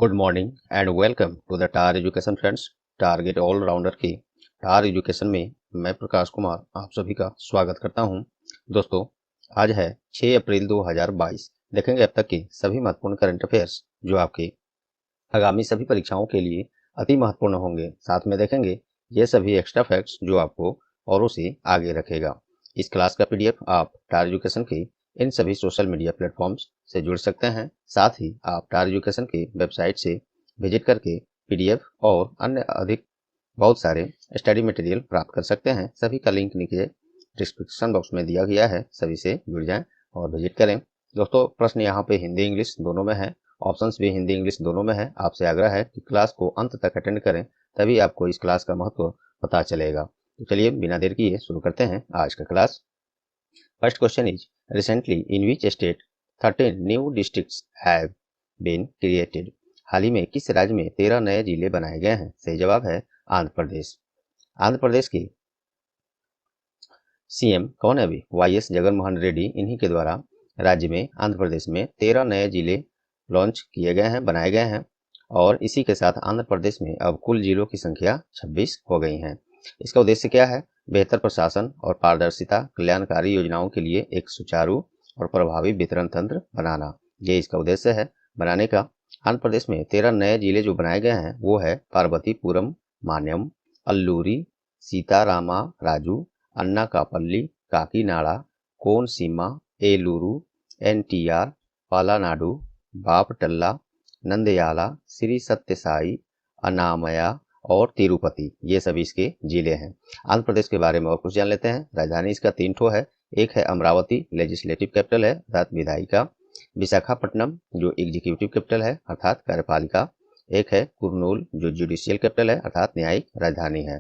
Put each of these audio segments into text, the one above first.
Good morning and welcome to the टार education friends. Target allrounder की टार education में मैं प्रकाश कुमार आप सभी का स्वागत करता हूं। दोस्तों, आज है 6 अप्रैल 2022। देखेंगे अब तक की सभी महत्वपूर्ण करंट अफेयर्स जो आपकी आगामी सभी परीक्षाओं के लिए अति महत्वपूर्ण होंगे। साथ में देखेंगे ये सभी एक्स्ट्रा फैक्ट्स जो आपको औरों से आगे रखेगा। इस क्लास का पीडीएफ आप टार एजुकेशन की इन सभी सोशल मीडिया प्लेटफॉर्म्स से जुड़ सकते हैं। साथ ही आप टार एजुकेशन की वेबसाइट से विजिट करके पीडीएफ और अन्य अधिक बहुत सारे स्टडी मटेरियल प्राप्त कर सकते हैं। सभी का लिंक नीचे डिस्क्रिप्शन बॉक्स में दिया गया है, सभी से जुड़ जाएं और विजिट करें। दोस्तों, प्रश्न यहाँ पे हिंदी इंग्लिश दोनों में है, ऑप्शंस भी हिंदी इंग्लिश दोनों में है। आपसे आग्रह है कि क्लास को अंत तक अटेंड करें, तभी आपको इस क्लास का महत्व पता चलेगा। तो चलिए बिना देर किए शुरू करते हैं आज का class. First question is recently in which state 13 new districts have been created. हाल ही में किस राज्य में 13 नए जिले बनाए गए हैं? सही जवाब है आंध्र प्रदेश। आंध्र प्रदेश की सीएम कौन है? अभी वाईएस जगनमोहन रेड्डी। इन्हीं के द्वारा राज्य में आंध्र प्रदेश में 13 नए जिले लॉन्च किए गए हैं, बनाए गए हैं। और इसी के साथ आंध्र प्रदेश में अब कुल जिलों की संख्या 26 हो गई है। इसका उद्देश्य क्या है? बेहतर प्रशासन और पारदर्शिता, कल्याणकारी योजनाओं के लिए एक सुचारू और प्रभावी वितरण तंत्र बनाना, ये इसका उद्देश्य है बनाने का। आंध्र प्रदेश में 13 नए जिले जो बनाए गए हैं वो है पार्वतीपुरम, मान्यम, अल्लूरी, सीतारामा राजू, अन्नाकापल्ली, काकीनाडा, कोनसीमा, एलूरू, एनटीआर, पालानाडु, बापटल्ला, नंदयाला, श्री सत्यसाई, अनामया और तिरुपति, ये सभी इसके जिले हैं। आंध्र प्रदेश के बारे में और कुछ जान लेते हैं। राजधानी इसका 3 ठो है। एक है अमरावती, लेजिस्लेटिव कैपिटल है अर्थात विधायिका। विशाखापट्टनम जो एग्जीक्यूटिव कैपिटल है अर्थात कार्यपालिका। एक है कुर्नूल जो जुडिशियल कैपिटल है अर्थात न्यायिक राजधानी है।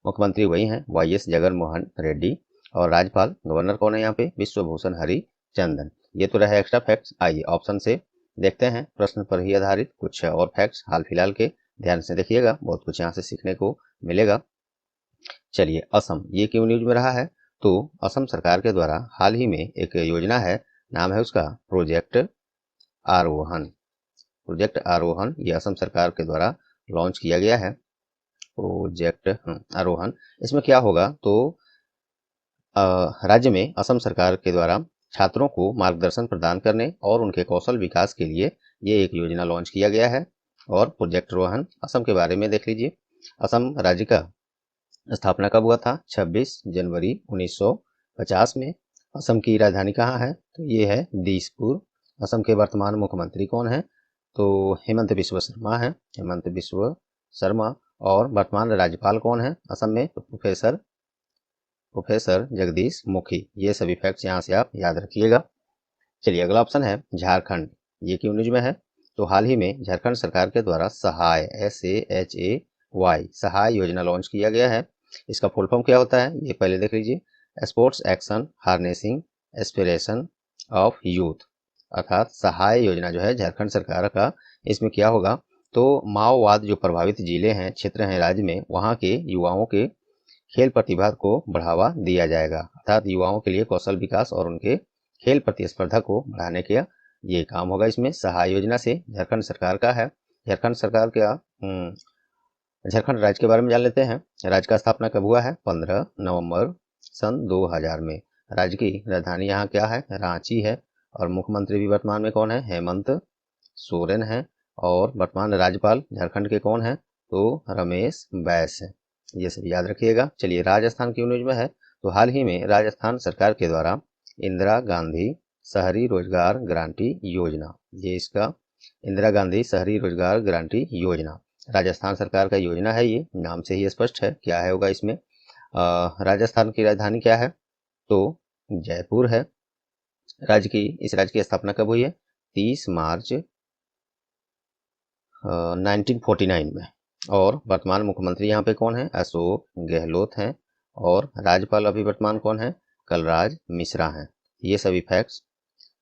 मुख्यमंत्री वही हैं वाईएस जगनमोहन रेड्डी। और राज्यपाल गवर्नर कौन है यहाँ पे? विश्वभूषण हरिचंदन। ये तो रहे एक्स्ट्रा फैक्ट्स। आइए ऑप्शन से देखते हैं, प्रश्न पर ही आधारित कुछ और फैक्ट्स हाल फिलहाल के। ध्यान से देखिएगा, बहुत कुछ यहाँ से सीखने को मिलेगा। चलिए, असम ये क्यों न्यूज में रहा है? तो असम सरकार के द्वारा हाल ही में एक योजना है, नाम है उसका प्रोजेक्ट आरोहण। प्रोजेक्ट आरोहण ये असम सरकार के द्वारा लॉन्च किया गया है। प्रोजेक्ट आरोहण, इसमें क्या होगा? तो राज्य में असम सरकार के द्वारा छात्रों को मार्गदर्शन प्रदान करने और उनके कौशल विकास के लिए ये एक योजना लॉन्च किया गया है। और प्रोजेक्ट आरोहण असम के बारे में देख लीजिए। असम राज्य का स्थापना कब हुआ था? 26 जनवरी 1950 में। असम की राजधानी कहाँ है? तो ये है दिसपुर। असम के वर्तमान मुख्यमंत्री कौन है? तो हेमंत बिस्वा शर्मा है, हेमंत बिस्वा शर्मा। और वर्तमान राज्यपाल कौन है असम में? तो प्रोफेसर जगदीश मुखी। ये सभी फैक्ट्स यहाँ से आप याद रखिएगा। चलिए, अगला ऑप्शन है झारखंड। ये क्यों न्यूज में है? तो हाल ही में झारखंड सरकार के द्वारा सहाय SAHAY सहाय योजना लॉन्च किया गया है। इसका फुल फॉर्म क्या होता है ये पहले देख लीजिए। Sports action harnessing aspiration of youth, अर्थात सहाय योजना जो है झारखंड सरकार का। इसमें क्या होगा? तो माओवाद जो प्रभावित जिले हैं, क्षेत्र हैं राज्य में, वहाँ के युवाओं के खेल प्रतिभा को बढ़ावा दिया जाएगा। अर्थात युवाओं के लिए कौशल विकास और उनके खेल प्रतिस्पर्धा को बढ़ाने का ये काम होगा। इसमें सहाय योजना से झारखंड सरकार का है। झारखंड सरकार का झारखंड राज्य के बारे में जान लेते हैं। राज्य का स्थापना कब हुआ है? 15 नवंबर सन 2000 में। राज्य की राजधानी यहाँ क्या है? रांची है। और मुख्यमंत्री भी वर्तमान में कौन है? हेमंत सोरेन है। और वर्तमान राज्यपाल झारखंड के कौन है? तो रमेश बैस है। ये सब याद रखिएगा। चलिए, राजस्थान की न्यूज में है। तो हाल ही में राजस्थान सरकार के द्वारा इंदिरा गांधी शहरी रोजगार गारंटी योजना, ये इसका इंदिरा गांधी शहरी रोजगार गारंटी योजना राजस्थान सरकार का योजना है। ये नाम से ही स्पष्ट है क्या है होगा इसमें। राजस्थान की राजधानी क्या है? तो जयपुर है। इस राज्य की स्थापना कब हुई है? 30 मार्च 1949 में। और वर्तमान मुख्यमंत्री यहाँ पे कौन है? अशोक गहलोत हैं। और राज्यपाल अभी वर्तमान कौन है? कलराज मिश्रा हैं। ये सभी फैक्ट्स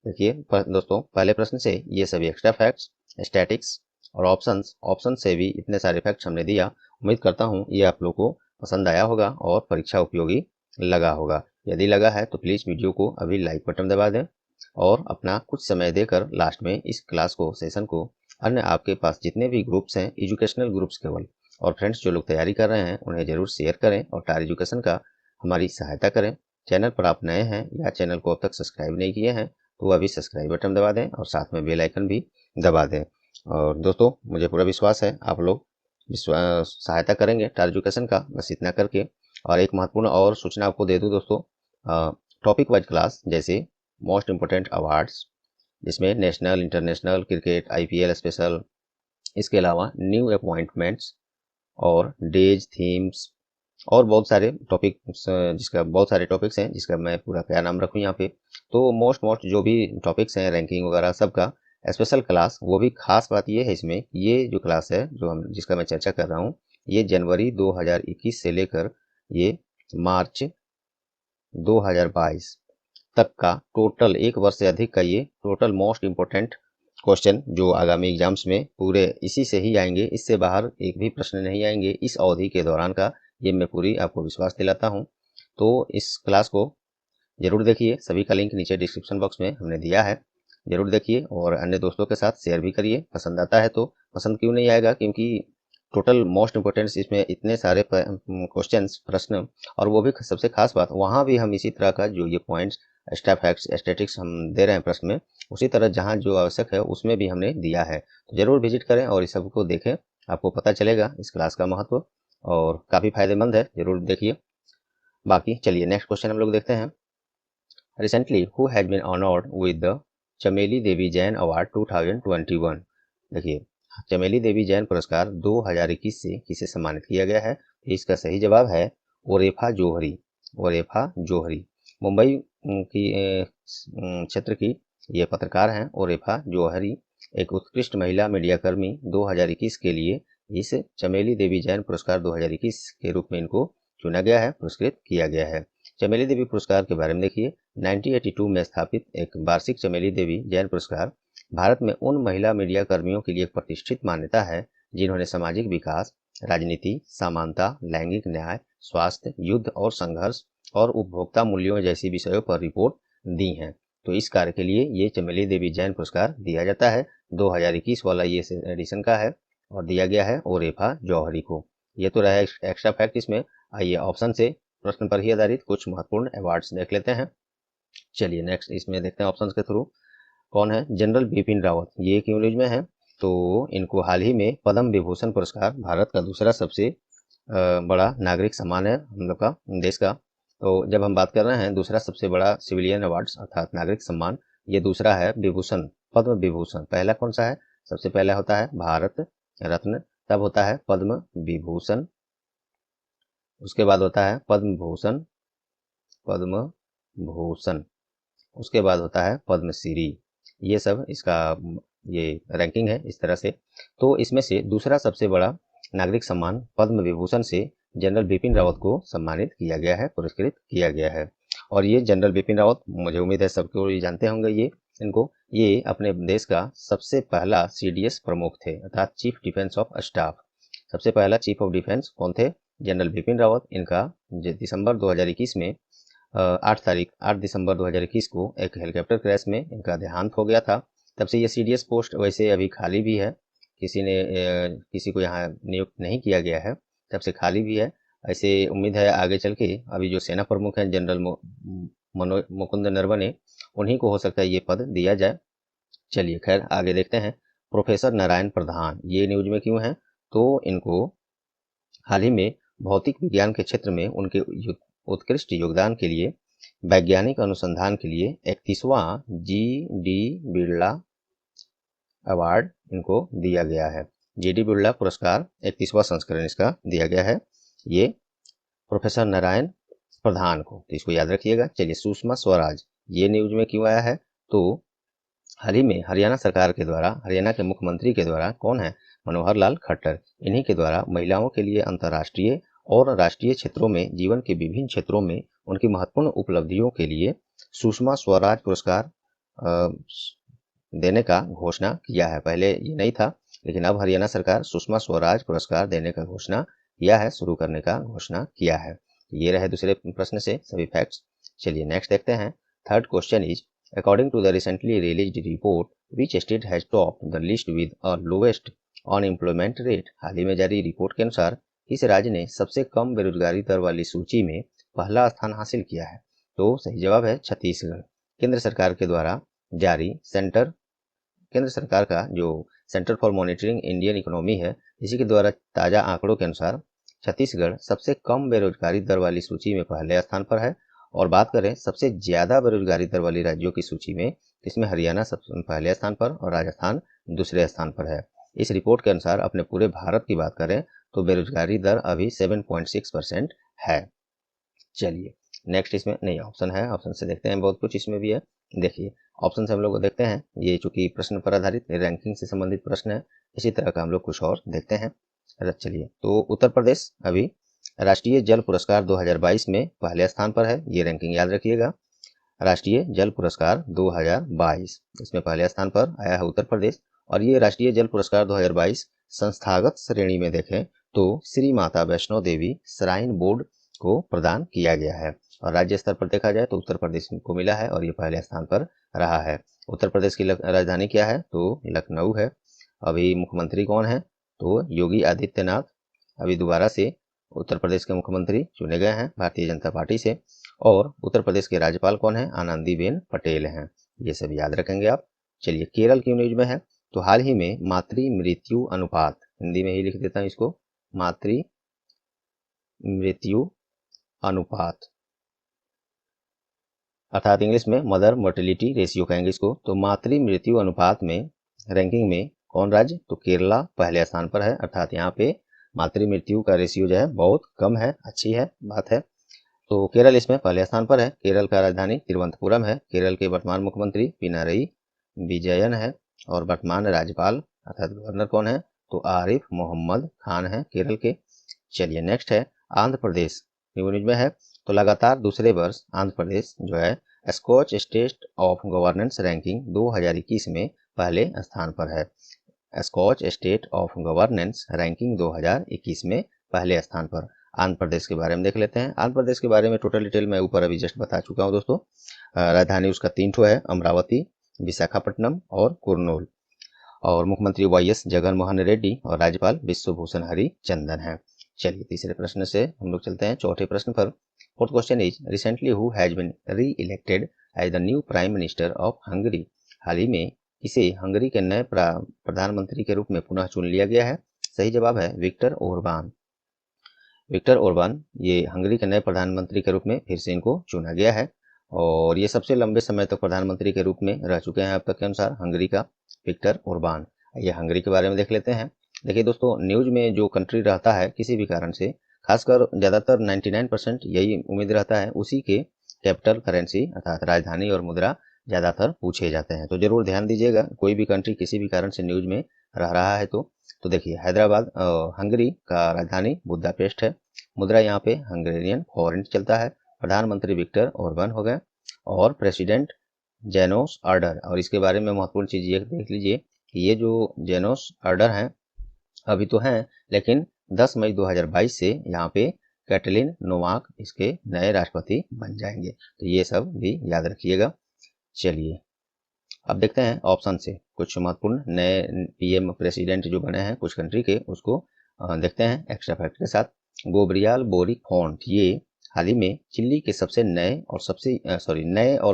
देखिए दोस्तों, पहले प्रश्न से ये सभी एक्स्ट्रा फैक्ट्स, स्टैटिक्स और ऑप्शन से भी इतने सारे फैक्ट्स हमने दिया। उम्मीद करता हूँ ये आप लोग को पसंद आया होगा और परीक्षा उपयोगी लगा होगा। यदि लगा है तो प्लीज़ वीडियो को अभी लाइक बटन दबा दें और अपना कुछ समय देकर लास्ट में इस क्लास को, सेशन को अन्य आपके पास जितने भी ग्रुप्स हैं, एजुकेशनल ग्रुप्स केवल, और फ्रेंड्स जो लोग तैयारी कर रहे हैं उन्हें ज़रूर शेयर करें और टार एजुकेशन का हमारी सहायता करें। चैनल पर आप नए हैं या चैनल को अब तक सब्सक्राइब नहीं किए हैं तो अभी सब्सक्राइब बटन दबा दें और साथ में बेल आइकन भी दबा दें। और दोस्तों, मुझे पूरा विश्वास है आप लोग सहायता करेंगे टार एजुकेशन का, बस इतना करके। और एक महत्वपूर्ण और सूचना आपको दे दूं दोस्तों, टॉपिक वाइज क्लास जैसे मोस्ट इम्पोर्टेंट अवार्ड्स, जिसमें national, international, cricket, IPL special, इसके अलावा न्यू अपॉइंटमेंट्स और डेज, थीम्स और बहुत सारे टॉपिक, जिसका बहुत सारे टॉपिक्स हैं जिसका मैं पूरा क्या नाम रखूँ यहाँ पे। तो मोस्ट जो भी टॉपिक्स हैं, रैंकिंग वगैरह सबका स्पेशल क्लास, वो भी खास बात ये है इसमें, ये जो क्लास है जो हम जिसका मैं चर्चा कर रहा हूँ, ये जनवरी 2021 से लेकर ये मार्च 2022 तक का टोटल, एक वर्ष से अधिक का ये टोटल मोस्ट इम्पोर्टेंट क्वेश्चन जो आगामी एग्जाम्स में पूरे इसी से ही आएंगे, इससे बाहर एक भी प्रश्न नहीं आएंगे इस अवधि के दौरान का, ये मैं पूरी आपको विश्वास दिलाता हूँ। तो इस क्लास को जरूर देखिए, सभी का लिंक नीचे डिस्क्रिप्शन बॉक्स में हमने दिया है, जरूर देखिए और अन्य दोस्तों के साथ शेयर भी करिए। पसंद आता है तो, पसंद क्यों नहीं आएगा, क्योंकि टोटल मोस्ट इम्पोर्टेंस इसमें इतने सारे क्वेश्चंस, प्रश्न, और वो भी सबसे खास बात, वहाँ भी हम इसी तरह का जो ये पॉइंट्स, एक्स्ट्रा फैक्ट्स, स्टैटिक्स हम दे रहे हैं प्रश्न में, उसी तरह जहाँ जो आवश्यक है उसमें भी हमने दिया है। तो जरूर विजिट करें और इस सब को देखें, आपको पता चलेगा इस क्लास का महत्व, और काफ़ी फायदेमंद है, जरूर देखिए। बाकी चलिए नेक्स्ट क्वेश्चन हम लोग देखते हैं। Recently who has been honoured with the Chameli Devi Jain award 2021। देखिए, चमेली देवी जैन पुरस्कार 2021 से किसे सम्मानित किया गया है? इसका सही जवाब है ओरेफा जोहरी। ओरेफा जोहरी मुंबई की क्षेत्र की ये पत्रकार हैं। ओरेफा जोहरी एक उत्कृष्ट महिला मीडियाकर्मी 2021 के लिए इस चमेली देवी जैन पुरस्कार 2021 के रूप में इनको चुना गया है, पुरस्कृत किया गया है। चमेली देवी पुरस्कार के बारे में देखिए, 1982 में स्थापित एक वार्षिक चमेली देवी जैन पुरस्कार भारत में उन महिला मीडिया कर्मियों के लिए एक प्रतिष्ठित मान्यता है जिन्होंने सामाजिक विकास, राजनीति, समानता, लैंगिक न्याय, स्वास्थ्य, युद्ध और संघर्ष और उपभोक्ता मूल्यों जैसी विषयों पर रिपोर्ट दी हैं। तो इस कार्य के लिए ये चमेली देवी जैन पुरस्कार दिया जाता है। 2021 वाला ये एडिशन का है और दिया गया है ओरेफा जौहरी को। ये तो रहा एक्स्ट्रा फैक्ट इसमें। आइए ऑप्शन से प्रश्न पर ही आधारित कुछ महत्वपूर्ण अवार्ड्स देख लेते हैं। चलिए नेक्स्ट इसमें देखते हैं ऑप्शंस के थ्रू कौन है। जनरल बिपिन रावत, ये क्यों न्यूज में है? तो इनको हाल ही में पद्म विभूषण पुरस्कार, भारत का दूसरा सबसे बड़ा नागरिक सम्मान है हम लोग का, देश का। तो जब हम बात कर रहे हैं दूसरा सबसे बड़ा सिविलियन अवार्ड्स अर्थात नागरिक सम्मान, ये दूसरा है विभूषण, पद्म विभूषण। पहला कौन सा है? सबसे पहला होता है भारत रत्न, तब होता है पद्म विभूषण, उसके बाद होता है पद्म भूषण, पद्म भूषण, उसके बाद होता है पद्मश्री। ये सब इसका ये रैंकिंग है इस तरह से। तो इसमें से दूसरा सबसे बड़ा नागरिक सम्मान पद्म विभूषण से जनरल बिपिन रावत को सम्मानित किया गया है, पुरस्कृत किया गया है। और ये जनरल बिपिन रावत, मुझे उम्मीद है सबको ये जानते होंगे, ये अपने देश का सबसे पहला CDS प्रमुख थे, अर्थात चीफ डिफेंस ऑफ स्टाफ। सबसे पहला चीफ ऑफ डिफेंस कौन थे? जनरल बिपिन रावत। इनका दिसंबर 2021 में 8 दिसंबर 2021 को एक हेलीकॉप्टर क्रैश में इनका देहांत हो गया था। तब से ये CDS पोस्ट वैसे अभी खाली भी है, किसी को यहाँ नियुक्त नहीं किया गया है, तब से खाली भी है। ऐसे उम्मीद है आगे चल के अभी जो सेना प्रमुख हैं जनरल मुकुंद नरवणे, उन्हीं को हो सकता है ये पद दिया जाए। चलिए खैर आगे देखते हैं। प्रोफेसर नारायण प्रधान, ये न्यूज में क्यों है? तो इनको हाल ही में भौतिक विज्ञान के क्षेत्र में उनके उत्कृष्ट योगदान के लिए वैज्ञानिक अनुसंधान के लिए 31वां GD बिरला अवार्ड इनको दिया गया है। GD बिरला पुरस्कार 31वां संस्करण इसका दिया गया है, ये प्रोफेसर नारायण प्रधान को, तो इसको याद रखिएगा। चलिए सुषमा स्वराज, ये न्यूज में क्यों आया है? तो हाल ही में हरियाणा सरकार के द्वारा, हरियाणा के मुख्यमंत्री के द्वारा, कौन है? मनोहर लाल खट्टर, इन्हीं के द्वारा महिलाओं के लिए अंतर्राष्ट्रीय और राष्ट्रीय क्षेत्रों में जीवन के विभिन्न क्षेत्रों में उनकी महत्वपूर्ण उपलब्धियों के लिए सुषमा स्वराज पुरस्कार देने का घोषणा किया है। पहले ये नहीं था, लेकिन अब हरियाणा सरकार सुषमा स्वराज पुरस्कार देने का घोषणा किया है, शुरू करने का घोषणा किया है। ये रहे दूसरे प्रश्न से सभी फैक्ट्स। चलिए नेक्स्ट देखते हैं। Third question is According to the recently released report, which state has topped the list with a lowest unemployment rate? हाल ही में जारी रिपोर्ट के अनुसार इस राज्य ने सबसे कम बेरोजगारी दर वाली सूची में पहला स्थान हासिल किया है। तो सही जवाब है छत्तीसगढ़। केंद्र सरकार के द्वारा जारी केंद्र सरकार का जो centre for monitoring Indian economy है, इसी के द्वारा ताजा आंकड़ों के अनुसार छत्तीसगढ़ सबसे कम बेरोजगारी दर वाली सूची में पहले स्थान पर है। और बात करें सबसे ज्यादा बेरोजगारी दर वाली राज्यों की सूची में, इसमें हरियाणा सबसे पहले स्थान पर और राजस्थान दूसरे स्थान पर है। इस रिपोर्ट के अनुसार अपने पूरे भारत की बात करें तो बेरोजगारी दर अभी 7.6% है। चलिए नेक्स्ट इसमें नहीं ऑप्शन है, ऑप्शन से देखते हैं, बहुत कुछ इसमें भी है। देखिए ऑप्शन से हम लोग देखते हैं, ये चूंकि प्रश्न पर आधारित रैंकिंग से संबंधित प्रश्न है, इसी तरह का हम लोग कुछ और देखते हैं। चलिए तो उत्तर प्रदेश अभी राष्ट्रीय जल पुरस्कार 2022 में पहले स्थान पर है, ये रैंकिंग याद रखिएगा। राष्ट्रीय जल पुरस्कार 2022 इसमें पहले स्थान पर आया है उत्तर प्रदेश। और ये राष्ट्रीय जल पुरस्कार 2022 संस्थागत श्रेणी में देखें तो श्री माता वैष्णो देवी श्राइन बोर्ड को प्रदान किया गया है। और राज्य स्तर पर देखा जाए तो उत्तर प्रदेश को मिला है और ये पहले स्थान पर रहा है। उत्तर प्रदेश की राजधानी क्या है? तो लखनऊ है। अभी मुख्यमंत्री कौन है? तो योगी आदित्यनाथ अभी दोबारा से उत्तर प्रदेश के मुख्यमंत्री चुने गए हैं भारतीय जनता पार्टी से। और उत्तर प्रदेश के राज्यपाल कौन है? आनंदीबेन पटेल हैं। ये सब याद रखेंगे आप। चलिए केरल की न्यूज में है, तो हाल ही में मातृ मृत्यु अनुपात, हिंदी में ही लिख देता हूं इसको, मातृ मृत्यु अनुपात अर्थात इंग्लिश में मदर मोर्टेलिटी रेशियो कहेंगे इसको। तो मातृ मृत्यु अनुपात में रैंकिंग में कौन राज्य? तो केरला पहले स्थान पर है। अर्थात यहाँ पे मातृ मृत्यु का रेशियो जो है बहुत कम है, अच्छी है बात है। तो केरल इसमें पहले स्थान पर है। केरल का राजधानी तिरुवनंतपुरम है। केरल के वर्तमान मुख्यमंत्री पिनारई विजयन है और वर्तमान राज्यपाल अर्थात गवर्नर कौन है? तो आरिफ मोहम्मद खान है केरल के। चलिए नेक्स्ट है आंध्र प्रदेश न्यूज में है, तो लगातार दूसरे वर्ष आंध्र प्रदेश जो है Skoch state of governance ranking 2021 में पहले स्थान पर है। Skoch state of governance ranking 2021 में पहले स्थान पर। आंध्र प्रदेश के बारे में देख लेते हैं। आंध्र प्रदेश के बारे में टोटल डिटेल मैं ऊपर अभी जस्ट बता चुका हूं दोस्तों। राजधानी उसका 3 ठो है, अमरावती, विशाखापट्टनम और कुर्नूल। और मुख्यमंत्री वाईएस जगनमोहन रेड्डी और राज्यपाल विश्वभूषण हरिचंदन है। चलिए तीसरे प्रश्न से हम लोग चलते हैं चौथे प्रश्न पर। Fourth question is recently who has been reelected as the new prime minister of Hungary? हाल ही में इसे हंगरी के नए प्रधानमंत्री के रूप में पुनः चुन लिया गया है। सही जवाब है विक्टर ओरबान। विक्टर ओरबान ये हंगरी के नए प्रधानमंत्री के रूप में फिर से इनको चुना गया है और ये सबसे लंबे समय तक प्रधानमंत्री के रूप में रह चुके हैं अब तक के अनुसार हंगरी का विक्टर ओरबान। ये हंगरी के बारे में देख लेते हैं। देखिए दोस्तों, न्यूज में जो कंट्री रहता है किसी भी कारण से, खासकर ज़्यादातर 99% यही उम्मीद रहता है उसी के कैपिटल करेंसी अर्थात राजधानी और मुद्रा ज़्यादातर पूछे जाते हैं। तो जरूर ध्यान दीजिएगा, कोई भी कंट्री किसी भी कारण से न्यूज में रह रहा है तो देखिए हैदराबाद हंगरी का राजधानी बुदापेस्ट है। मुद्रा यहाँ पे हंगेरियन फॉरेंट चलता है। प्रधानमंत्री विक्टर ओरबान हो गए और प्रेसिडेंट जेनोस आर्डर। और इसके बारे में महत्वपूर्ण चीज ये देख लीजिए कि ये जो जेनोस आर्डर हैं अभी तो हैं, लेकिन 10 मई 2022 से यहाँ पे कैटलिन नोवाक इसके नए राष्ट्रपति बन जाएंगे। तो ये सब भी याद रखिएगा। चलिए अब देखते हैं ऑप्शन से कुछ महत्वपूर्ण नए पीएम प्रेसिडेंट जो बने हैं कुछ कंट्री के, उसको देखते हैं एक्स्ट्रा फैक्ट के साथ। गोब्रियाल बोरिक फोंट ये हाल ही में चिली के सबसे नए और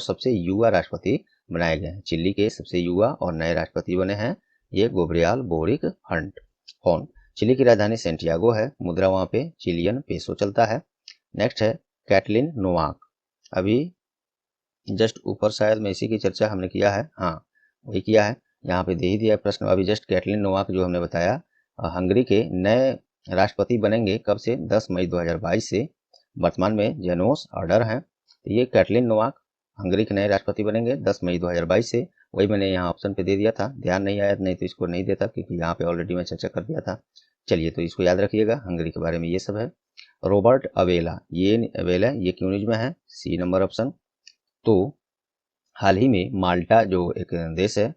सबसे युवा राष्ट्रपति बनाए गए हैं। चिली के सबसे युवा और नए राष्ट्रपति बने हैं ये गोब्रियाल बोरिक फोंट। चिली की राजधानी सेंटियागो है। मुद्रा वहाँ पे चिलियन पेसो चलता है। नेक्स्ट है कैटलिन नोवाक। अभी जस्ट ऊपर शायद में इसी की चर्चा हमने किया है, हाँ वही किया है, यहाँ पे दे ही दिया प्रश्न। अभी जस्ट कैटलिन नोवाक जो हमने बताया हंगरी के नए राष्ट्रपति बनेंगे कब से? 10 मई 2022 से। वर्तमान में जेनोस आर्डर हैं। तो ये कैटलिन नोवाक हंगरी के नए राष्ट्रपति बनेंगे 10 मई 2022 से। वही मैंने यहाँ ऑप्शन पे दे दिया था, ध्यान नहीं आया, नहीं तो इसको नहीं देता क्योंकि यहाँ पे ऑलरेडी मैं चर्चा कर दिया था। चलिए तो इसको याद रखिएगा, हंगरी के बारे में ये सब है। रॉबर्ट अवेला ये क्यों न्यूज में है? C number option. तो हाल ही में माल्टा जो एक देश है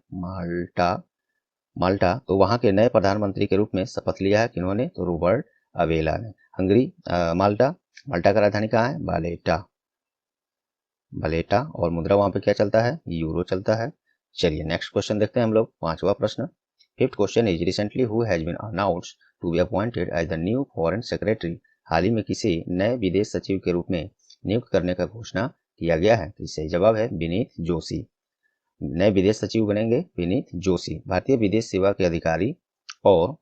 माल्टा तो वहाँ के नए प्रधानमंत्री के रूप में शपथ लिया है किन्होंने? तो रॉबर्ट अवेला ने। हंगरी माल्टा का राजधानी कहाँ है? वालेटा। बलेटा, और मुद्रा वहाँ पे क्या चलता है, यूरो चलता है। चलिए नेक्स्ट क्वेश्चन देखते हैं हम लोग, 5वां प्रश्न। Fifth question is recently who has been announced to be appointed as the new foreign secretary. हाल ही में किसे नए विदेश सचिव के रूप में नियुक्त करने का घोषणा किया गया है। तो सही जवाब है विनीत जोशी। नए विदेश सचिव बनेंगे विनीत जोशी। भारतीय विदेश सेवा के अधिकारी और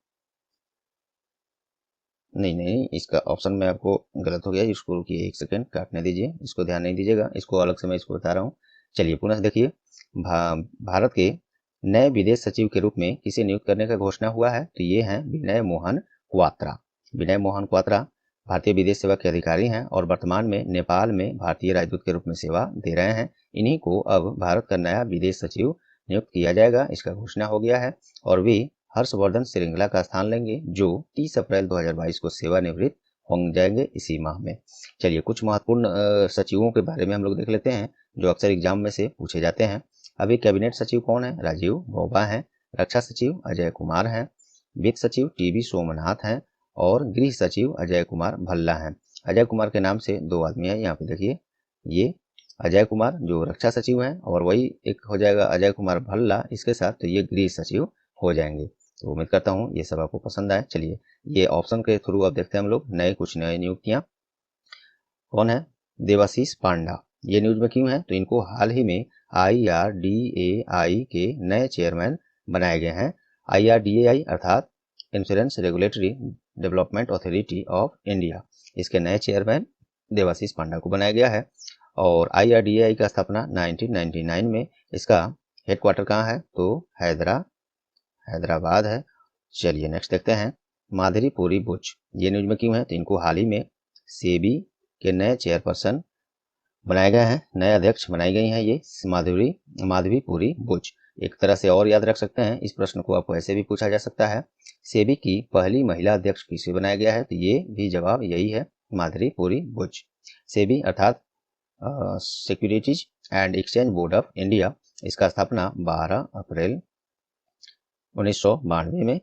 नहीं, इसका ऑप्शन में आपको गलत हो गया, इसको रुकिए 1 सेकंड, काटने दीजिए, इसको ध्यान नहीं दीजिएगा, इसको अलग से मैं इसको बता रहा हूँ। चलिए पुनः देखिए, भारत के नए विदेश सचिव के रूप में किसे नियुक्त करने का घोषणा हुआ है, तो ये हैं विनय मोहन क्वात्रा। विनय मोहन क्वात्रा भारतीय विदेश सेवा के अधिकारी हैं और वर्तमान में नेपाल में भारतीय राजदूत के रूप में सेवा दे रहे हैं। इन्हीं को अब भारत का नया विदेश सचिव नियुक्त किया जाएगा, इसका घोषणा हो गया है। और वे हर्षवर्धन श्रृंगला का स्थान लेंगे, जो 30 अप्रैल 2022 को सेवानिवृत्त हो जाएंगे इसी माह में। चलिए कुछ महत्वपूर्ण सचिवों के बारे में हम लोग देख लेते हैं, जो अक्सर एग्जाम में से पूछे जाते हैं। अभी कैबिनेट सचिव कौन है, राजीव गौबा हैं। रक्षा सचिव अजय कुमार हैं। वित्त सचिव टीबी सोमनाथ हैं। और गृह सचिव अजय कुमार भल्ला हैं। अजय कुमार के नाम से 2 आदमी हैं, यहाँ पे देखिए, ये अजय कुमार जो रक्षा सचिव हैं, और वही एक हो जाएगा अजय कुमार भल्ला इसके साथ, तो ये गृह सचिव हो जाएंगे। तो उम्मीद करता हूँ ये सब आपको पसंद आए। चलिए ये ऑप्शन के थ्रू अब देखते हैं हम लोग कुछ नए नियुक्तियां। कौन है, देवाशीष पांडा। ये न्यूज में क्यों है, तो इनको हाल ही में IRDAI के नए चेयरमैन बनाए गए हैं। IRDAI अर्थात insurance regulatory development authority of India, इसके नए चेयरमैन देवाशीष पांडा को बनाया गया है। और IRDAI का स्थापना 1999 में, इसका हेडक्वार्टर कहाँ है, तो हैदराबाद है। चलिए नेक्स्ट देखते हैं, माधुरी पुरी बुच। ये न्यूज में क्यों है, तो इनको हाल ही में सेबी के नए चेयरपर्सन बनाए गए हैं, नए अध्यक्ष बनाई गई हैं ये माधवी पुरी बुच। एक तरह से और याद रख सकते हैं, इस प्रश्न को आपको ऐसे भी पूछा जा सकता है, सेबी की पहली महिला अध्यक्ष किसे बनाया गया है, तो ये भी जवाब यही है, माधुरी पुरी बुच। सेबी अर्थात securities and exchange board of India, इसका स्थापना 12 अप्रैल 1992 में,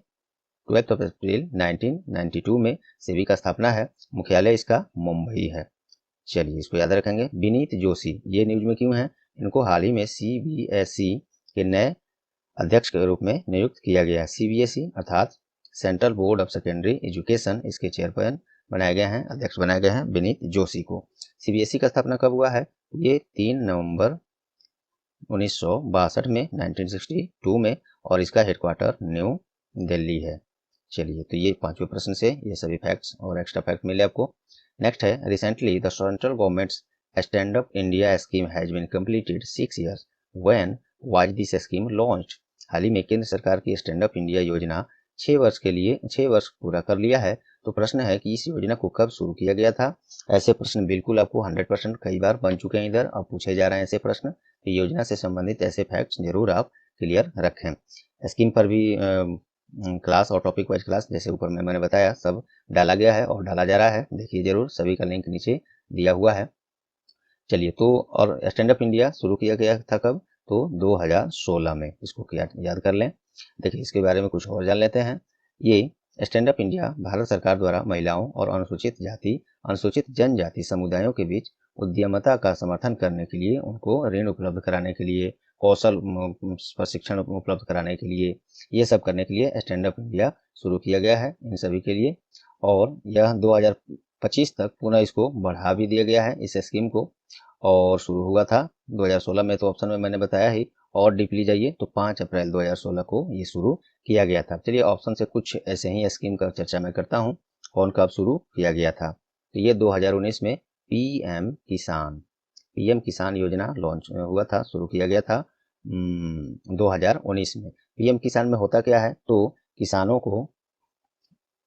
12 अप्रैल 1992 में सेबी का स्थापना है। मुख्यालय इसका मुंबई है। चलिए इसको याद रखेंगे। विनीत जोशी, ये न्यूज में क्यों है, इनको हाल ही में CBSE के नए अध्यक्ष के रूप में नियुक्त किया गया है। CBSE अर्थात central board of secondary education, इसके चेयरमैन बनाए गए हैं, अध्यक्ष बनाए गए हैं विनीत जोशी को। CBSE का स्थापना कब हुआ है, ये 3 नवंबर 1962 में, 1962 में, और इसका हेडक्वार्टर न्यू दिल्ली है। चलिए तो ये 5वें प्रश्न से ये सभी फैक्ट्स और एक्स्ट्रा फैक्ट मिले आपको। नेक्स्ट है, recently the central government's stand up India scheme has been completed 6 years। When was this scheme launched. हाल ही में केंद्र सरकार की स्टैंड अप इंडिया योजना 6 वर्ष पूरा कर लिया है। तो प्रश्न है कि इस योजना को कब शुरू किया गया था। ऐसे प्रश्न बिल्कुल आपको 100% कई बार बन चुके हैं, इधर अब पूछे जा रहे हैं ऐसे प्रश्न। योजना से संबंधित ऐसे फैक्ट्स जरूर आप क्लियर रखें। स्कीम पर भी क्लास और टॉपिक वाइज क्लास जैसे ऊपर में मैंने बताया सब डाला गया है और डाला जा रहा है, देखिए जरूर, सभी का लिंक नीचे दिया हुआ है। चलिए तो, और स्टैंड अप इंडिया शुरू किया गया था कब, तो 2016 में, इसको याद कर लें। देखिए इसके बारे में कुछ और जान लेते हैं। ये स्टैंड अप इंडिया भारत सरकार द्वारा महिलाओं और अनुसूचित जनजाति समुदायों के बीच उद्यमता का समर्थन करने के लिए, उनको ऋण उपलब्ध कराने के लिए, कौशल प्रशिक्षण उपलब्ध कराने के लिए, ये सब करने के लिए स्टैंड अप इंडिया शुरू किया गया है इन सभी के लिए। और यह 2025 तक पुनः इसको बढ़ा भी दिया गया है इस स्कीम को, और शुरू हुआ था 2016 में, तो ऑप्शन में मैंने बताया ही, और डीपली जाइए तो 5 अप्रैल 2016 को ये शुरू किया गया था। चलिए ऑप्शन से कुछ ऐसे ही स्कीम का चर्चा मैं करता हूँ, कौन कब शुरू किया गया था। तो ये 2019 में पीएम किसान योजना लॉन्च हुआ था, शुरू किया गया था 2019 में। पीएम किसान में होता क्या है, तो किसानों को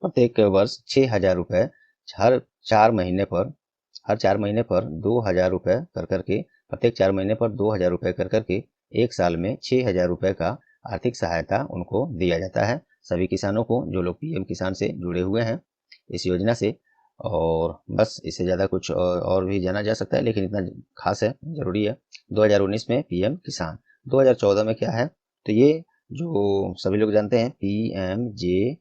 प्रत्येक वर्ष 6,000 रुपये हर 4 महीने पर 2,000 रुपये कर करके, प्रत्येक 4 महीने पर 2,000 रुपये कर करके, एक साल में 6,000 रुपये का आर्थिक सहायता उनको दिया जाता है, सभी किसानों को जो लोग पीएम किसान से जुड़े हुए हैं इस योजना से। और बस इससे ज़्यादा कुछ और भी जाना जा सकता है, लेकिन इतना खास है, ज़रूरी है। 2019 में पीएम किसान। 2014 में क्या है, तो ये जो सभी लोग जानते हैं PMJDY,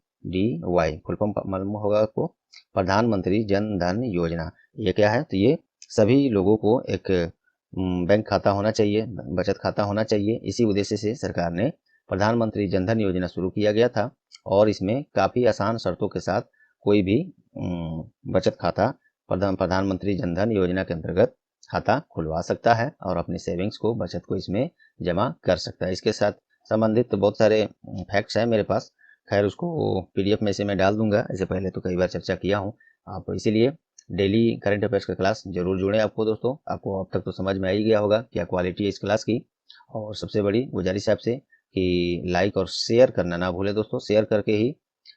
फुल फॉर्म मालूम होगा आपको, प्रधानमंत्री जन धन योजना। ये क्या है, तो ये सभी लोगों को एक बैंक खाता होना चाहिए, बचत खाता होना चाहिए। इसी उद्देश्य से सरकार ने प्रधानमंत्री जनधन योजना शुरू किया गया था और इसमें काफ़ी आसान शर्तों के साथ कोई भी बचत खाता प्रधानमंत्री जनधन योजना के अंतर्गत खाता खुलवा सकता है और अपनी सेविंग्स को, बचत को इसमें जमा कर सकता है। इसके साथ संबंधित तो बहुत सारे फैक्ट्स हैं मेरे पास, खैर उसको पीडीएफ में से मैं डाल दूंगा। इससे पहले तो कई बार चर्चा किया हूँ, आप इसीलिए डेली करंट अफेयर्स का क्लास जरूर जुड़ें। आपको दोस्तों, आपको अब तक तो समझ में आ ही गया होगा क्या क्वालिटी है इस क्लास की। और सबसे बड़ी गुजारिश है आपसे कि लाइक और शेयर करना ना भूलें दोस्तों। शेयर करके ही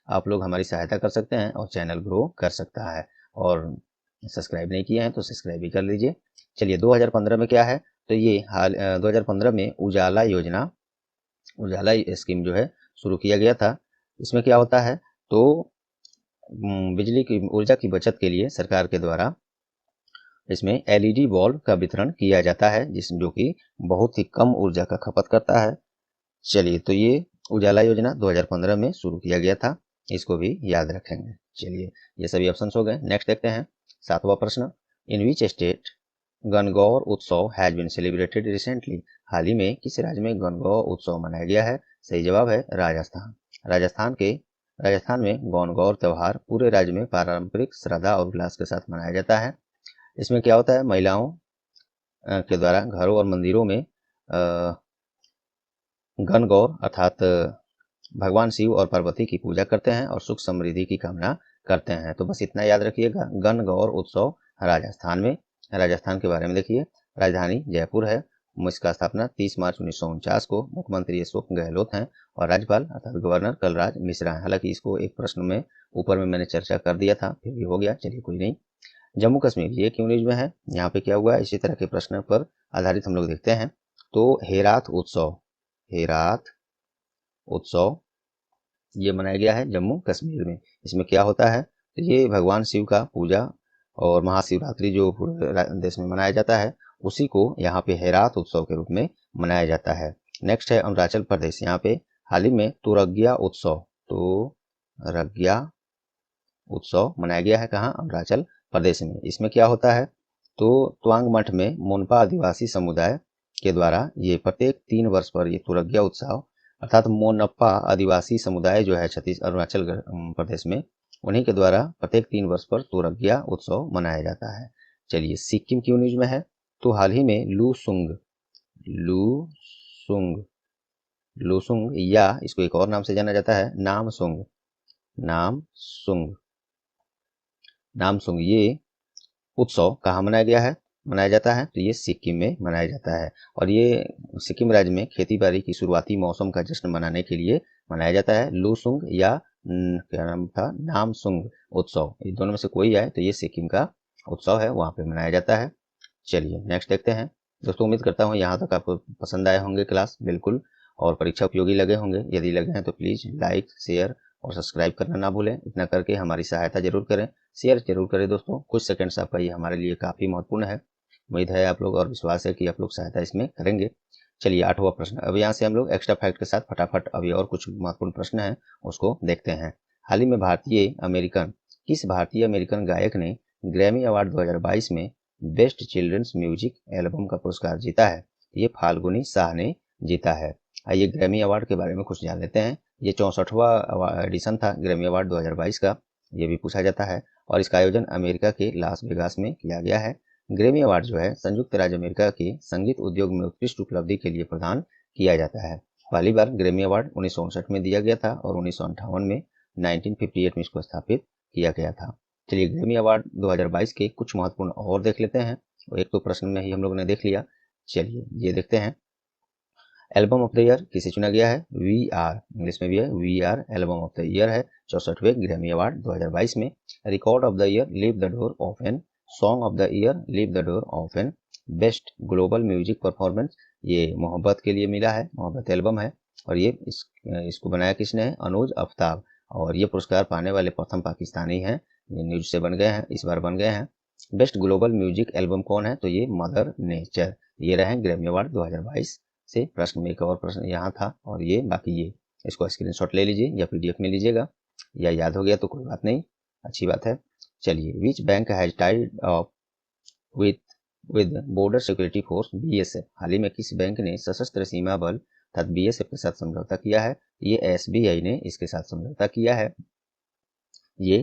आप लोग हमारी सहायता कर सकते हैं और चैनल ग्रो कर सकता है। और सब्सक्राइब नहीं किए हैं तो सब्सक्राइब भी कर लीजिए। चलिए 2015 में क्या है, तो ये 2015 में उजाला योजना, उजाला स्कीम जो है शुरू किया गया था। इसमें क्या होता है, तो बिजली की ऊर्जा की बचत के लिए सरकार के द्वारा इसमें एलईडी बल्ब का वितरण किया जाता है, जो कि बहुत ही कम ऊर्जा का खपत करता है। चलिए, तो ये उजाला योजना 2015 में शुरू किया गया था, इसको भी याद रखेंगे। चलिए, ये सभी ऑप्शंस हो गए। नेक्स्ट देखते हैं 7वां प्रश्न। इन विच स्टेट गणगौर उत्सव हैज बीन सेलिब्रेटेड रिसेंटली। हाल ही में किस राज्य में गणगौर उत्सव मनाया गया है? सही जवाब है राजस्थान। राजस्थान में गणगौर त्योहार पूरे राज्य में पारंपरिक श्रद्धा और उल्लास के साथ मनाया जाता है। इसमें क्या होता है, महिलाओं के द्वारा घरों और मंदिरों में गणगौर अर्थात भगवान शिव और पार्वती की पूजा करते हैं और सुख समृद्धि की कामना करते हैं। तो बस इतना याद रखिएगा, गणगौर उत्सव राजस्थान में। राजस्थान के बारे में देखिए, राजधानी जयपुर है। इसका स्थापना 30 मार्च 1949 को मुख्यमंत्री अशोक गहलोत हैं और राज्यपाल अर्थात गवर्नर कलराज मिश्रा हैं। हालांकि इसको एक प्रश्न में ऊपर में मैंने चर्चा कर दिया था, फिर भी हो गया, चलिए कोई नहीं। जम्मू कश्मीर ये क्यों न्यूज में है, यहाँ पे क्या हुआ है, इसी तरह के प्रश्न पर आधारित हम लोग देखते हैं। तो हेरात उत्सव ये मनाया गया है जम्मू कश्मीर में। इसमें क्या होता है, तो ये भगवान शिव का पूजा और महाशिवरात्रि जो पूरे देश में मनाया जाता है, उसी को यहाँ पे हेरात उत्सव के रूप में मनाया जाता है। नेक्स्ट है अरुणाचल प्रदेश। यहाँ पे हाल ही में तुरग्या उत्सव मनाया गया है। कहाँ? अरुणाचल प्रदेश में। इसमें क्या होता है, तो त्वांग मठ में मोनपा आदिवासी समुदाय के द्वारा ये प्रत्येक 3 वर्ष पर ये तुरग्या उत्सव अर्थात मोनप्पा आदिवासी समुदाय जो है अरुणाचल प्रदेश में, उन्हीं के द्वारा प्रत्येक 3 वर्ष पर तुरग्या उत्सव मनाया जाता है। चलिए, सिक्किम क्यों न्यूज में है, तो हाल ही में लूसुंग या इसको एक और नाम से जाना जाता है नामसुंग ये उत्सव कहाँ मनाया जाता है, तो ये सिक्किम में मनाया जाता है। और ये सिक्किम राज्य में खेती बाड़ी की शुरुआती मौसम का जश्न मनाने के लिए मनाया जाता है। लूसुंग या क्या नाम था, नामसुंग उत्सव, ये दोनों में से कोई आए तो ये सिक्किम का उत्सव है, वहाँ पे मनाया जाता है। चलिए नेक्स्ट देखते हैं दोस्तों। उम्मीद करता हूँ यहाँ तक आपको पसंद आए होंगे क्लास, बिल्कुल, और परीक्षा उपयोगी लगे होंगे। यदि लगे हैं तो प्लीज़ लाइक, शेयर और सब्सक्राइब करना ना भूलें। इतना करके हमारी सहायता जरूर करें, शेयर जरूर करें दोस्तों। कुछ सेकंड्स आपका ये हमारे लिए काफ़ी महत्वपूर्ण है। उम्मीद है आप लोग और विश्वास है कि आप लोग सहायता इसमें करेंगे। चलिए 8वां प्रश्न। अब यहाँ से हम लोग एक्स्ट्रा फैक्ट के साथ फटाफट अभी और कुछ महत्वपूर्ण प्रश्न हैं उसको देखते हैं। हाल ही में किस भारतीय अमेरिकन गायक ने ग्रैमी अवार्ड 2022 में बेस्ट चिल्ड्रंस म्यूजिक एल्बम का पुरस्कार जीता है? ये फाल्गुनी शाह ने जीता है। आइए ग्रैमी अवार्ड के बारे में कुछ जान लेते हैं। ये 64वां एडिशन था ग्रैमी अवार्ड 2022 का, ये भी पूछा जाता है। और इसका आयोजन अमेरिका के लास वेगास में किया गया है। ग्रैमी अवार्ड जो है संयुक्त राज्य अमेरिका के संगीत उद्योग में उत्कृष्ट उपलब्धि के लिए प्रदान किया जाता है। पहली बार ग्रैमी अवार्ड 1959 में दिया गया था और 1958 में 1958 में इसको स्थापित किया गया था। चलिए ग्रैमी अवार्ड 2022 के कुछ महत्वपूर्ण और देख लेते हैं। एक तो प्रश्न में ही हम लोग ने देख लिया। चलिए ये देखते हैं। एल्बम ऑफ द ईयर किसे चुना गया है? VR, इंग्लिश में भी है VR album of the year है 64वें ग्रैमी अवार्ड 2022 में। Record of the year leave the door open, song of the year leave the door open, best global music performance ये मोहब्बत के लिए मिला है, मोहब्बत एल्बम है। और ये इसको बनाया किसने है? अनुज आफ्ताब। और ये पुरस्कार पाने वाले प्रथम पाकिस्तानी हैं, ये न्यूज से बन गए हैं, इस बार बन गए हैं। बेस्ट ग्लोबल म्यूजिक एल्बम कौन है? तो ये मदर नेचर। ये रहे ग्रैमी अवार्ड 2022 से। प्रश्न में एक और प्रश्न यहाँ था और ये बाकी ये, इसको स्क्रीनशॉट ले लीजिए या PDF में लीजिएगा, या याद हो गया तो कोई बात नहीं, अच्छी बात है। चलिए, which bank has tied up with with border security force BSF। हाल ही में किस बैंक ने सशस्त्र सीमा बल अर्थात BSF के साथ समझौता किया है? ये SBI ने इसके साथ समझौता किया है। ये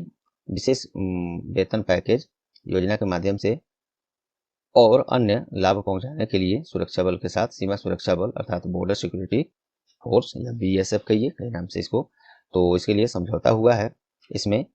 विशेष वेतन पैकेज योजना के माध्यम से और अन्य लाभ पहुंचाने के लिए सुरक्षा बल के साथ सीमा सुरक्षा बल अर्थात बॉर्डर सिक्योरिटी फोर्स या BSF कहिए कई नाम से इसको, तो इसके लिए समझौता हुआ है। इसमें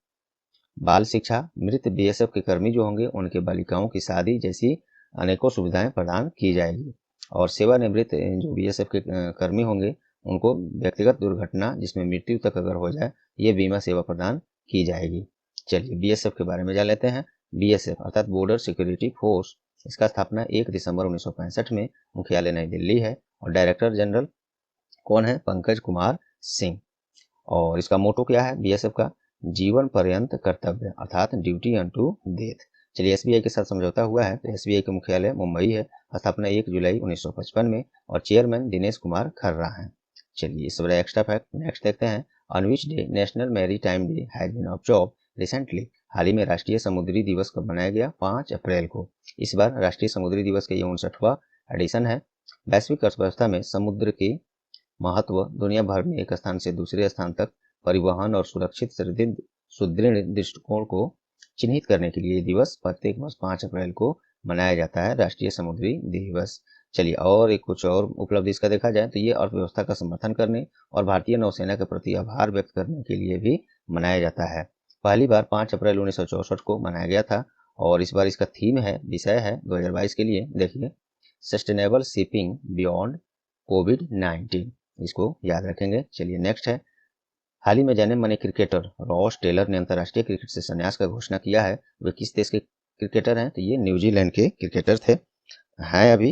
बाल शिक्षा, मृत BSF के कर्मी जो होंगे उनके बालिकाओं की शादी जैसी अनेकों सुविधाएं प्रदान की जाएगी और सेवानिवृत्त जो BSF के कर्मी होंगे उनको व्यक्तिगत दुर्घटना जिसमें मृत्यु तक अगर हो जाए ये बीमा सेवा प्रदान की जाएगी। चलिए BSF के बारे में जान लेते हैं। BSF अर्थात बॉर्डर सिक्योरिटी फोर्स, इसका स्थापना 1 दिसंबर 1965 में, मुख्यालय नई दिल्ली है और डायरेक्टर जनरल कौन है? पंकज कुमार सिंह। और इसका मोटो क्या है BSF का? जीवन पर्यंत कर्तव्य अर्थात ड्यूटी अनटू डेथ। चलिए SBI के साथ समझौता हुआ है तो SBI का मुख्यालय मुंबई है, स्थापना 1 जुलाई 1955 में और चेयरमैन दिनेश कुमार खर्रा हैं। चलिए इस बड़ा एक्स्ट्रा फैक्ट नेक्स्ट देखते हैं। On which day national maritime day has been observed recently. हाल ही में राष्ट्रीय समुद्री दिवस कब मनाया गया? 5 अप्रैल को। इस बार राष्ट्रीय समुद्री दिवस का ये 59वां एडिशन है। वैश्विक अर्थव्यवस्था में समुद्र के महत्व दुनिया भर में एक स्थान से दूसरे स्थान तक परिवहन और सुरक्षित सुदृढ़ दृष्टिकोण को चिन्हित करने के लिए दिवस प्रत्येक वर्ष 5 अप्रैल को मनाया जाता है, राष्ट्रीय समुद्री दिवस। चलिए और एक कुछ और उपलब्धि इसका देखा जाए तो ये अर्थव्यवस्था का समर्थन करने और भारतीय नौसेना के प्रति आभार व्यक्त करने के लिए भी मनाया जाता है। पहली बार 5 अप्रैल 1964 को मनाया गया था और इस बार इसका थीम है, विषय है 2022 के लिए, देखिए सस्टेनेबल शिपिंग बियॉन्ड कोविड-19, इसको याद रखेंगे। चलिए नेक्स्ट है। हाल ही में जाने माने क्रिकेटर रॉस टेलर ने अंतर्राष्ट्रीय क्रिकेट से संन्यास का घोषणा किया है। वे किस देश के क्रिकेटर हैं? तो ये न्यूजीलैंड के क्रिकेटर थे, हैं अभी,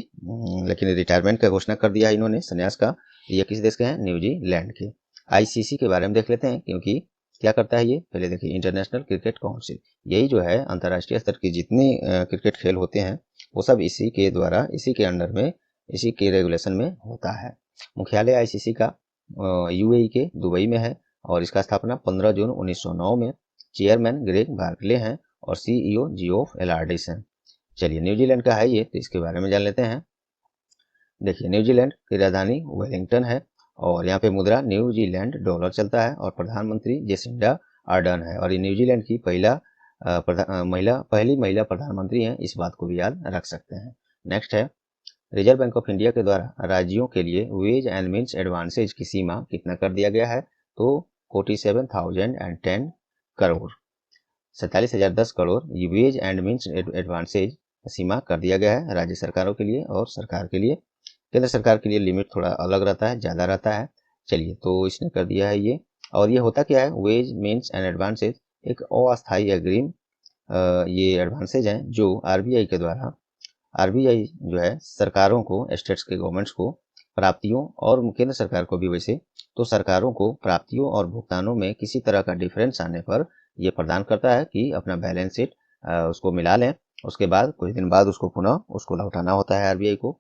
लेकिन रिटायरमेंट का घोषणा कर दिया इन्होंने संन्यास का। ये किस देश के हैं? न्यूजीलैंड के। ICC के बारे में देख लेते हैं क्योंकि क्या करता है ये, पहले देखिए इंटरनेशनल क्रिकेट काउंसिल, यही जो है अंतर्राष्ट्रीय स्तर की जितनी क्रिकेट खेल होते हैं वो सब इसी के द्वारा, इसी के अंडर में, इसी के रेगुलेशन में होता है। मुख्यालय ICC का UAE के दुबई में है और इसका स्थापना 15 जून 1909 में, चेयरमैन ग्रेग बार्कले हैं और CEO जियोफ एलार्डिस हैं। चलिए न्यूजीलैंड का है ये, तो इसके बारे में जान लेते हैं। देखिए न्यूजीलैंड की राजधानी वेलिंगटन है और यहाँ पे मुद्रा न्यूजीलैंड डॉलर चलता है और प्रधानमंत्री जेसिंडा आर्डर्न है और ये न्यूजीलैंड की पहली महिला प्रधानमंत्री हैं, इस बात को भी याद रख सकते हैं। नेक्स्ट है। रिजर्व बैंक ऑफ इंडिया के द्वारा राज्यों के लिए वेज एंड मीन्स एडवांसेज की सीमा कितना कर दिया गया है? तो 47,010 करोड़, 47,010 करोड़ ये वेज एंड मीन्स एडवांसेज सीमा कर दिया गया है राज्य सरकारों के लिए और सरकार के लिए। केंद्र सरकार के लिए लिमिट थोड़ा अलग रहता है, ज़्यादा रहता है। चलिए तो इसने कर दिया है ये। और ये होता क्या है? वेज मीन्स एंड एडवांसेज एक अस्थायी अग्रिम ये एडवांसेज हैं जो RBI के द्वारा, RBI जो है सरकारों को, स्टेट्स के गवर्नमेंट्स को प्राप्तियों और केंद्र सरकार को भी वैसे, तो सरकारों को प्राप्तियों और भुगतानों में किसी तरह का डिफरेंस आने पर ये प्रदान करता है कि अपना बैलेंस शीट उसको मिला लें, उसके बाद कुछ दिन बाद उसको पुनः उसको लौटाना होता है RBI को।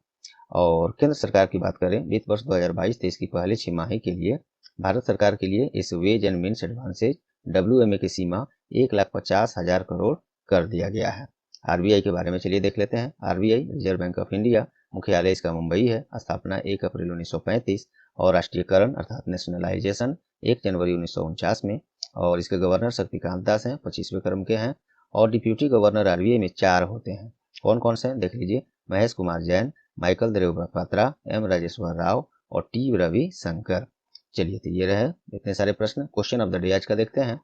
और केंद्र सरकार की बात करें, वित्त वर्ष 2022-23 की पहली छमाही के लिए भारत सरकार के लिए इस ways and means advances WMA की सीमा 1,50,000 करोड़ कर दिया गया है। RBI के बारे में चलिए देख लेते हैं। RBI reserve bank of India, मुख्यालय इसका मुंबई है, स्थापना 1 अप्रैल 1935 और राष्ट्रीयकरण अर्थात नेशनलाइजेशन 1 जनवरी 1949 में और इसके गवर्नर शक्तिकांत दास हैं, 25वें क्रम के हैं और डिप्यूटी गवर्नर RBI में 4 होते हैं। कौन कौन से हैं देख लीजिए, महेश कुमार जैन, माइकल देवपात्रा, M राजेश्वर राव और T रवि शंकर। चलिए तो ये रहे इतने सारे प्रश्न। क्वेश्चन ऑफ द डे आज का देखते हैं।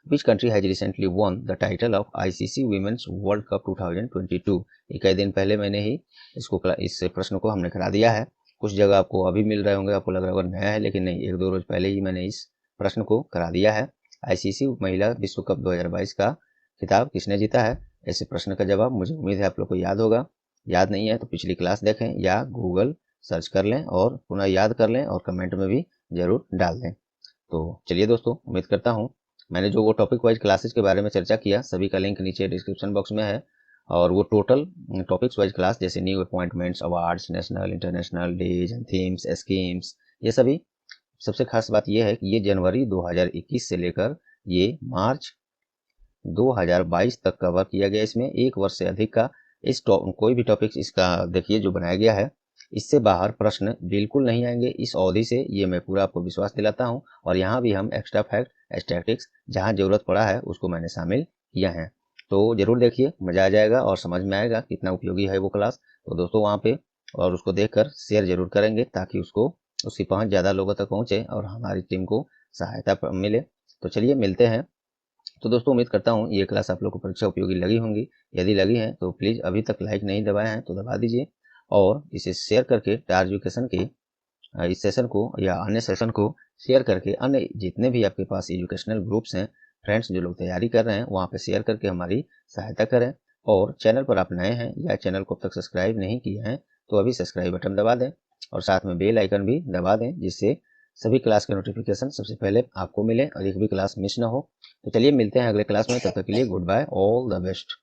Which country has recently won the title of ICC Women's World Cup 2022? कई दिन पहले मैंने ही इस प्रश्न को हमने करा दिया है। कुछ जगह आपको अभी मिल रहे होंगे, आपको लग रहा होगा नया है, लेकिन नहीं, 1-2 रोज पहले ही मैंने इस प्रश्न को करा दिया है। ICC महिला विश्व कप 2022 का खिताब किसने जीता है? ऐसे प्रश्न का जवाब मुझे उम्मीद है आप लोग को याद होगा। याद नहीं है तो पिछली क्लास देखें या गूगल सर्च कर लें और पुनः याद कर लें और कमेंट में भी जरूर डाल दें। तो चलिए दोस्तों, उम्मीद करता हूँ मैंने जो वो टॉपिक वाइज क्लासेस के बारे में चर्चा किया सभी का लिंक नीचे डिस्क्रिप्शन बॉक्स में है और वो टोटल टॉपिक्स वाइज क्लास जैसे new appointments, awards, national international days and themes, schemes, ये सभी। सबसे खास बात ये है कि ये जनवरी 2021 से लेकर ये मार्च 2022 तक कवर किया गया। इसमें 1 वर्ष से अधिक का कोई भी टॉपिक इसका देखिए जो बनाया गया है, इससे बाहर प्रश्न बिल्कुल नहीं आएंगे इस अवधि से, ये मैं पूरा आपको विश्वास दिलाता हूं। और यहाँ भी हम एक्स्ट्रा फैक्ट, स्टैटिस्टिक्स जहाँ जरूरत पड़ा है उसको मैंने शामिल किया है। तो जरूर देखिए, मजा आ जाएगा और समझ में आएगा कितना उपयोगी है वो क्लास। तो दोस्तों वहाँ पे और उसको देखकर शेयर जरूर करेंगे ताकि उसकी पहुंच ज़्यादा लोगों तक पहुंचे और हमारी टीम को सहायता मिले। तो चलिए मिलते हैं। तो दोस्तों उम्मीद करता हूँ ये क्लास आप लोग को परीक्षा उपयोगी लगी होंगी। यदि लगी है तो प्लीज़ अभी तक लाइक नहीं दबाए हैं तो दबा दीजिए और इसे शेयर करके टार एजुकेशन के इस सेशन को या अन्य सेशन को शेयर करके अन्य जितने भी आपके पास एजुकेशनल ग्रुप्स हैं, फ्रेंड्स जो लोग तैयारी कर रहे हैं, वहाँ पे शेयर करके हमारी सहायता करें। और चैनल पर आप नए हैं या चैनल को अब तक सब्सक्राइब नहीं किए हैं तो अभी सब्सक्राइब बटन दबा दें और साथ में बेल आइकन भी दबा दें, जिससे सभी क्लास के नोटिफिकेशन सबसे पहले आपको मिले और एक भी क्लास मिस ना हो। तो चलिए मिलते हैं अगले क्लास में, तब तक के लिए goodbye, all the best.